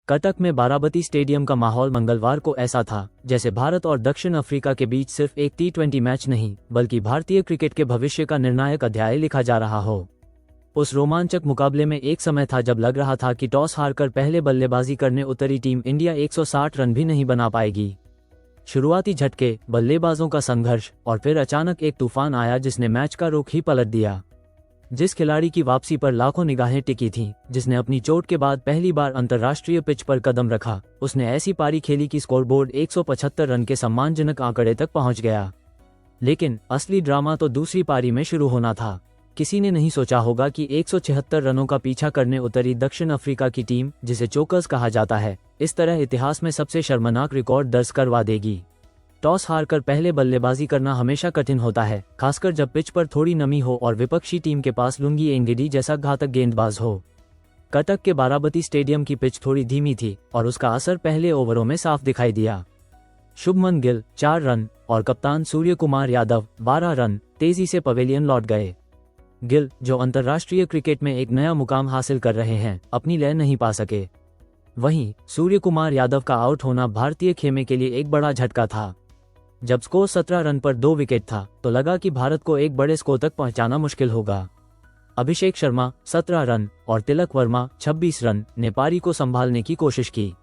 कटक में बाराबती स्टेडियम का माहौल मंगलवार को ऐसा था जैसे भारत और दक्षिण अफ्रीका के बीच सिर्फ एक T20 मैच नहीं बल्कि भारतीय क्रिकेट के भविष्य का निर्णायक अध्याय लिखा जा रहा हो। उस रोमांचक मुकाबले में एक समय था जब लग रहा था कि टॉस हारकर पहले बल्लेबाजी करने उतरी टीम इंडिया 160 रन भी नहीं बना पाएगी। शुरुआती झटके, बल्लेबाजों का संघर्ष और फिर अचानक एक तूफान आया जिसने मैच का रुख ही पलट दिया। जिस खिलाड़ी की वापसी पर लाखों निगाहें टिकी थीं, जिसने अपनी चोट के बाद पहली बार अंतर्राष्ट्रीय पिच पर कदम रखा, उसने ऐसी पारी खेली कि स्कोरबोर्ड 175 रन के सम्मानजनक आंकड़े तक पहुंच गया। लेकिन असली ड्रामा तो दूसरी पारी में शुरू होना था। किसी ने नहीं सोचा होगा कि 176 रनों का पीछा करने उतरी दक्षिण अफ्रीका की टीम, जिसे चोकर्स कहा जाता है, इस तरह इतिहास में सबसे शर्मनाक रिकॉर्ड दर्ज करवा देगी। टॉस हारकर पहले बल्लेबाजी करना हमेशा कठिन होता है, खासकर जब पिच पर थोड़ी नमी हो और विपक्षी टीम के पास लुंगी एंगेडी जैसा घातक गेंदबाज हो। कटक के बाराबती स्टेडियम की पिच थोड़ी धीमी थी और उसका असर पहले ओवरों में साफ दिखाई दिया। शुभमन गिल 4 रन और कप्तान सूर्य कुमार यादव 12 रन तेजी से पवेलियन लौट गए। गिल, जो अंतर्राष्ट्रीय क्रिकेट में एक नया मुकाम हासिल कर रहे हैं, अपनी लय नहीं पा सके। वहीं सूर्य कुमार यादव का आउट होना भारतीय खेमे के लिए एक बड़ा झटका था। जब स्कोर 17 रन पर 2 विकेट था तो लगा कि भारत को एक बड़े स्कोर तक पहुंचाना मुश्किल होगा। अभिषेक शर्मा 17 रन और तिलक वर्मा 26 रन ने पारी को संभालने की कोशिश की।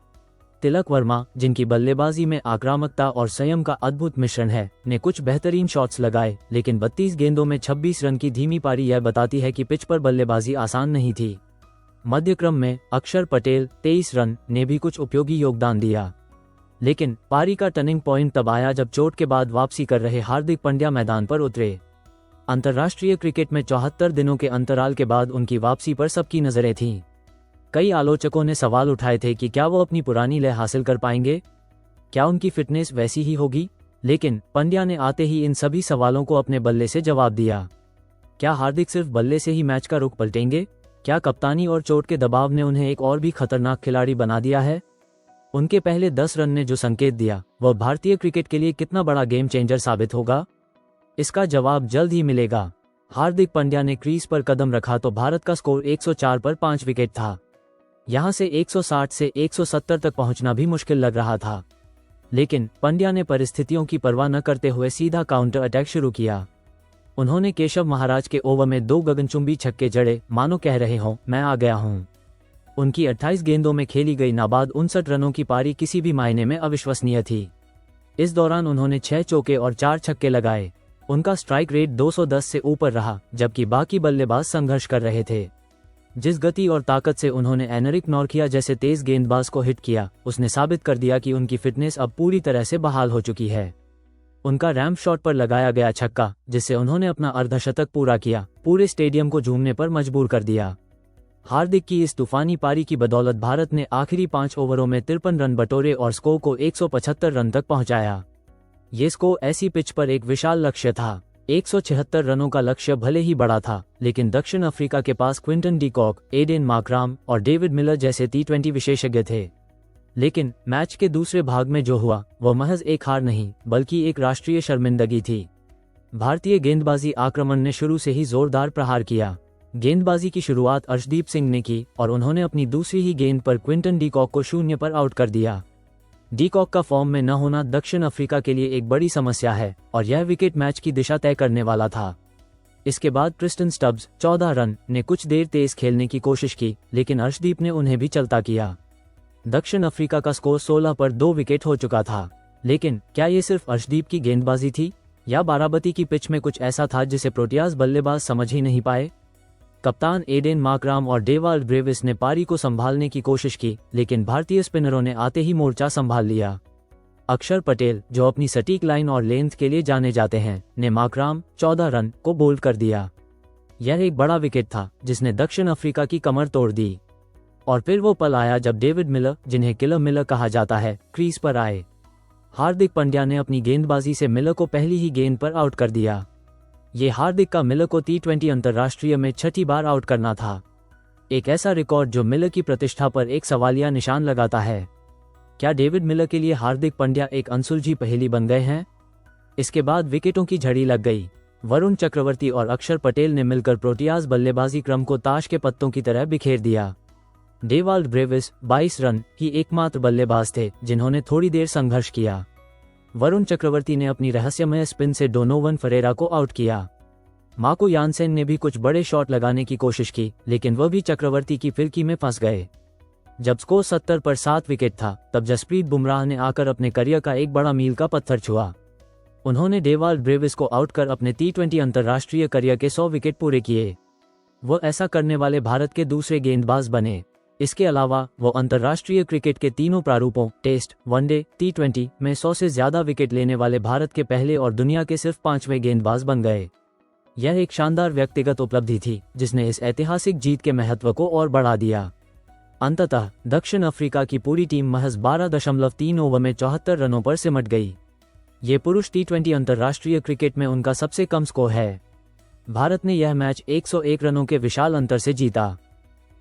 तिलक वर्मा, जिनकी बल्लेबाजी में आक्रामकता और संयम का अद्भुत मिश्रण है, ने कुछ बेहतरीन शॉट्स लगाए, लेकिन 32 गेंदों में 26 रन की धीमी पारी यह बताती है कि पिच पर बल्लेबाजी आसान नहीं थी। मध्यक्रम में अक्षर पटेल 23 रन ने भी कुछ उपयोगी योगदान दिया। लेकिन पारी का टर्निंग पॉइंट तब आया जब चोट के बाद वापसी कर रहे हार्दिक पांड्या मैदान पर उतरे। अंतर्राष्ट्रीय क्रिकेट में 74 दिनों के अंतराल के बाद उनकी वापसी पर सबकी नजरें थीं। कई आलोचकों ने सवाल उठाए थे कि क्या वो अपनी पुरानी लय हासिल कर पाएंगे, क्या उनकी फिटनेस वैसी ही होगी। लेकिन पांड्या ने आते ही इन सभी सवालों को अपने बल्ले से जवाब दिया। क्या हार्दिक सिर्फ बल्ले से ही मैच का रुख पलटेंगे? क्या कप्तानी और चोट के दबाव ने उन्हें एक और भी खतरनाक खिलाड़ी बना दिया है? उनके पहले 10 रन ने जो संकेत दिया, वह भारतीय क्रिकेट के लिए कितना बड़ा गेम चेंजर साबित होगा? इसका जवाब जल्द ही मिलेगा। हार्दिक पांड्या ने क्रीज पर कदम रखा तो भारत का स्कोर 104 पर 5 विकेट था। यहां से 160 से 170 तक पहुंचना भी मुश्किल लग रहा था। लेकिन पांड्या ने परिस्थितियों की परवाह न करते हुए सीधा काउंटर अटैक शुरू किया। उन्होंने केशव महाराज के ओवर में 2 गगनचुंबी छक्के जड़े, मानो कह रहे हों, मैं आ गया हूं। उनकी 28 गेंदों में खेली गई नाबाद 59 रनों की पारी किसी भी मायने में अविश्वसनीय थी। इस दौरान उन्होंने 6 चौके और 4 छक्के लगाए। उनका स्ट्राइक रेट 210 से ऊपर रहा, जबकि बाकी बल्लेबाज संघर्ष कर रहे थे। जिस गति और ताकत से उन्होंने एनरिक नॉर्किया जैसे तेज गेंदबाज को हिट किया, उसने साबित कर दिया कि उनकी फिटनेस अब पूरी तरह से बहाल हो चुकी है। उनका रैंप शॉट पर लगाया गया छक्का, जिससे उन्होंने अपना अर्धशतक पूरा किया, पूरे स्टेडियम को झूमने पर मजबूर कर दिया। हार्दिक की इस तूफानी पारी की बदौलत भारत ने आखिरी 5 ओवरों में 53 रन बटोरे और स्कोर को 175 रन तक पहुंचाया। ये स्कोर ऐसी पिच पर एक विशाल लक्ष्य था। 176 रनों का लक्ष्य भले ही बड़ा था, लेकिन दक्षिण अफ्रीका के पास Quinton de Kock, Aiden Markram और डेविड मिलर जैसे T20 विशेषज्ञ थे। लेकिन मैच के दूसरे भाग में जो हुआ, वह महज एक हार नहीं बल्कि एक राष्ट्रीय शर्मिंदगी थी। भारतीय गेंदबाजी आक्रमण ने शुरू से ही जोरदार प्रहार किया। गेंदबाजी की शुरुआत अर्शदीप सिंह ने की और उन्होंने अपनी दूसरी ही गेंद पर क्विंटन डी कॉक को 0 पर आउट कर दिया। डी कॉक का फॉर्म में न होना दक्षिण अफ्रीका के लिए एक बड़ी समस्या है और यह विकेट मैच की दिशा तय करने वाला था। इसके बाद क्रिस्टन स्टब्स 14 रन ने कुछ देर तेज खेलने की कोशिश की, लेकिन अर्शदीप ने उन्हें भी चलता किया। दक्षिण अफ्रीका का स्कोर 16 पर 2 विकेट हो चुका था। लेकिन क्या ये सिर्फ अर्शदीप की गेंदबाजी थी या बाराबती की पिच में कुछ ऐसा था जिसे प्रोटियाज बल्लेबाज समझ ही नहीं पाए? कप्तान एडेन मार्कराम और डेवाल्ड ब्रेविस ने पारी को संभालने की कोशिश की, लेकिन भारतीय स्पिनरों ने आते ही मोर्चा संभाल लिया। अक्षर पटेल, जो अपनी सटीक लाइन और लेंथ के लिए जाने जाते हैं, ने मार्कराम 14 रन को बोल्ड कर दिया। यह एक बड़ा विकेट था जिसने दक्षिण अफ्रीका की कमर तोड़ दी। और फिर वो पल आया जब डेविड मिलर, जिन्हें किलर मिलर कहा जाता है, क्रीज पर आए। हार्दिक पांड्या ने अपनी गेंदबाजी से मिलर को पहली ही गेंद पर आउट कर दिया। ये हार्दिक का मिलर को T20 अंतर्राष्ट्रीय में 6ठी बार आउट करना था। एक ऐसा रिकॉर्ड जो मिलर की प्रतिष्ठा पर एक सवालिया निशान लगाता है। क्या डेविड मिलर के लिए हार्दिक पांड्या एक अनसुलझी पहेली बन गए हैं? इसके बाद विकेटों की झड़ी लग गई। वरुण चक्रवर्ती और अक्षर पटेल ने मिलकर प्रोटियाज बल्लेबाजी क्रम को ताश के पत्तों की तरह बिखेर दिया। डेवाल्ड ब्रेविस 22 रन ही एकमात्र बल्लेबाज थे जिन्होंने थोड़ी देर संघर्ष किया। वरुण चक्रवर्ती ने अपनी रहस्यमय स्पिन से डोनोवन फरेरा को आउट किया। मार्को यानसेन ने भी कुछ बड़े शॉट लगाने की कोशिश की, लेकिन वह भी चक्रवर्ती की फिरकी में फंस गए। जब स्कोर 70 पर 7 विकेट था, तब जसप्रीत बुमराह ने आकर अपने करियर का एक बड़ा मील का पत्थर छुआ। उन्होंने डेवाल्ड ब्रेविस को आउट कर अपने T20 अंतर्राष्ट्रीय करियर के 100 विकेट पूरे किए। वो ऐसा करने वाले भारत के दूसरे गेंदबाज बने। इसके अलावा वो अंतर्राष्ट्रीय क्रिकेट के तीनों प्रारूपों टेस्ट, वनडे, T20 में 100 से ज्यादा विकेट लेने वाले भारत के पहले और दुनिया के सिर्फ 5वें गेंदबाज बन गए। यह एक शानदार व्यक्तिगत उपलब्धि थी जिसने इस ऐतिहासिक जीत के महत्व को और बढ़ा दिया। अंततः दक्षिण अफ्रीका की पूरी टीम महज 12.3 ओवर में 74 रनों पर सिमट गई। ये पुरुष T20 अंतर्राष्ट्रीय क्रिकेट में उनका सबसे कम स्कोर है। भारत ने यह मैच 101 रनों के विशाल अंतर से जीता।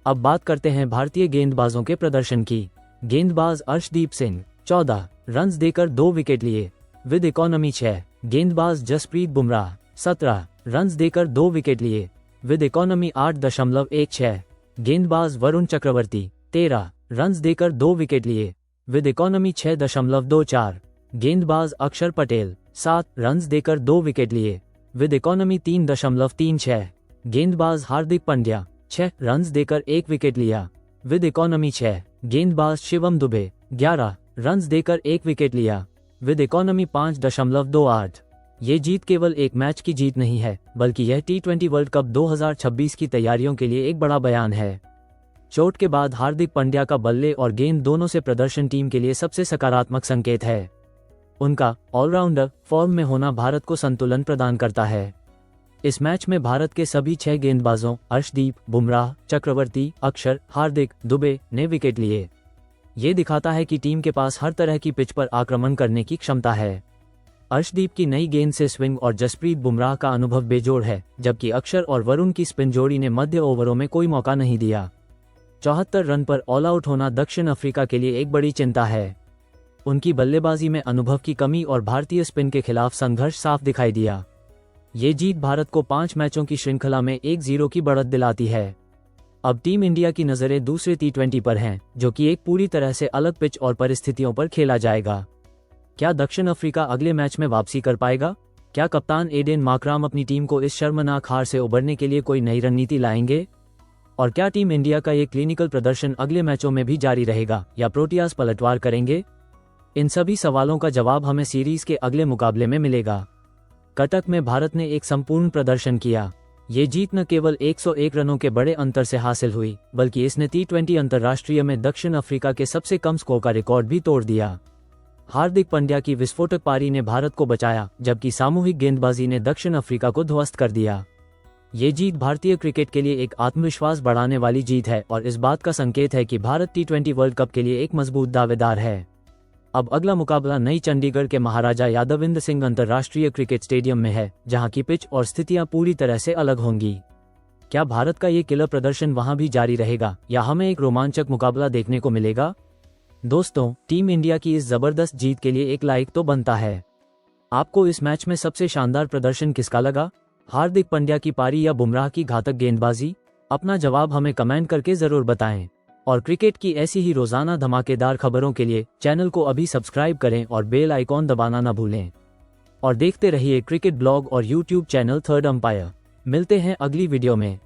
अब बात करते हैं भारतीय गेंदबाजों के प्रदर्शन की। गेंदबाज अर्शदीप सिंह 14 रन्स देकर 2 विकेट लिए, विद इकोनॉमी 6। गेंदबाज जसप्रीत बुमराह 17 रन्स देकर 2 विकेट लिए, विद इकोनॉमी 8.16। गेंदबाज वरुण चक्रवर्ती 13 रन्स देकर 2 विकेट लिए, विद इकोनॉमी 6.24। गेंदबाज अक्षर पटेल 7 रन्स देकर 2 विकेट लिए, विद इकोनॉमी 3.36। गेंदबाज हार्दिक पांड्या 6 रन्स देकर 1 विकेट लिया, विद इकोनॉमी 6। गेंदबाज शिवम दुबे 11 रन्स देकर 1 विकेट लिया, विद इकोनॉमी 5.28। ये जीत केवल एक मैच की जीत नहीं है, बल्कि यह T20 वर्ल्ड कप 2026 की तैयारियों के लिए एक बड़ा बयान है। चोट के बाद हार्दिक पांड्या का बल्ले और गेंद दोनों से प्रदर्शन टीम के लिए सबसे सकारात्मक संकेत है। उनका ऑलराउंडर फॉर्म में होना भारत को संतुलन प्रदान करता है। इस मैच में भारत के सभी 6 गेंदबाजों अर्शदीप, बुमराह, चक्रवर्ती, अक्षर, हार्दिक, दुबे ने विकेट लिए। ये दिखाता है कि टीम के पास हर तरह की पिच पर आक्रमण करने की क्षमता है। अर्शदीप की नई गेंद से स्विंग और जसप्रीत बुमराह का अनुभव बेजोड़ है, जबकि अक्षर और वरुण की स्पिन जोड़ी ने मध्य ओवरों में कोई मौका नहीं दिया। 74 रन पर ऑल आउट होना दक्षिण अफ्रीका के लिए एक बड़ी चिंता है। उनकी बल्लेबाजी में अनुभव की कमी और भारतीय स्पिन के खिलाफ संघर्ष साफ दिखाई दिया। ये जीत भारत को 5 मैचों की श्रृंखला में 1-0 की बढ़त दिलाती है। अब टीम इंडिया की नजरें दूसरे T20 पर हैं, जो कि एक पूरी तरह से अलग पिच और परिस्थितियों पर खेला जाएगा। क्या दक्षिण अफ्रीका अगले मैच में वापसी कर पाएगा? क्या कप्तान एडेन मार्कराम अपनी टीम को इस शर्मनाक हार से उबरने के लिए कोई नई रणनीति लाएंगे? और क्या टीम इंडिया का ये क्लिनिकल प्रदर्शन अगले मैचों में भी जारी रहेगा या प्रोटियाज पलटवार करेंगे? इन सभी सवालों का जवाब हमें सीरीज के अगले मुकाबले में मिलेगा। कटक में भारत ने एक संपूर्ण प्रदर्शन किया। ये जीत न केवल 101 रनों के बड़े अंतर से हासिल हुई, बल्कि इसने T20 अंतर्राष्ट्रीय में दक्षिण अफ्रीका के सबसे कम स्कोर का रिकॉर्ड भी तोड़ दिया। हार्दिक पांड्या की विस्फोटक पारी ने भारत को बचाया, जबकि सामूहिक गेंदबाजी ने दक्षिण अफ्रीका को ध्वस्त कर दिया। ये जीत भारतीय क्रिकेट के लिए एक आत्मविश्वास बढ़ाने वाली जीत है और इस बात का संकेत है कि भारत T20 वर्ल्ड कप के लिए एक मजबूत दावेदार है। अब अगला मुकाबला नई चंडीगढ़ के महाराजा यादविंद्र सिंह अंतर्राष्ट्रीय क्रिकेट स्टेडियम में है, जहां की पिच और स्थितियां पूरी तरह से अलग होंगी। क्या भारत का ये किलर प्रदर्शन वहां भी जारी रहेगा या हमें एक रोमांचक मुकाबला देखने को मिलेगा? दोस्तों, टीम इंडिया की इस जबरदस्त जीत के लिए एक लाइक तो बनता है। आपको इस मैच में सबसे शानदार प्रदर्शन किसका लगा? हार्दिक पांड्या की पारी या बुमराह की घातक गेंदबाजी? अपना जवाब हमें कमेंट करके जरूर बताएं। और क्रिकेट की ऐसी ही रोजाना धमाकेदार खबरों के लिए चैनल को अभी सब्सक्राइब करें और बेल आइकॉन दबाना न भूलें। और देखते रहिए क्रिकेट ब्लॉग और यूट्यूब चैनल थर्ड अंपायर। मिलते हैं अगली वीडियो में।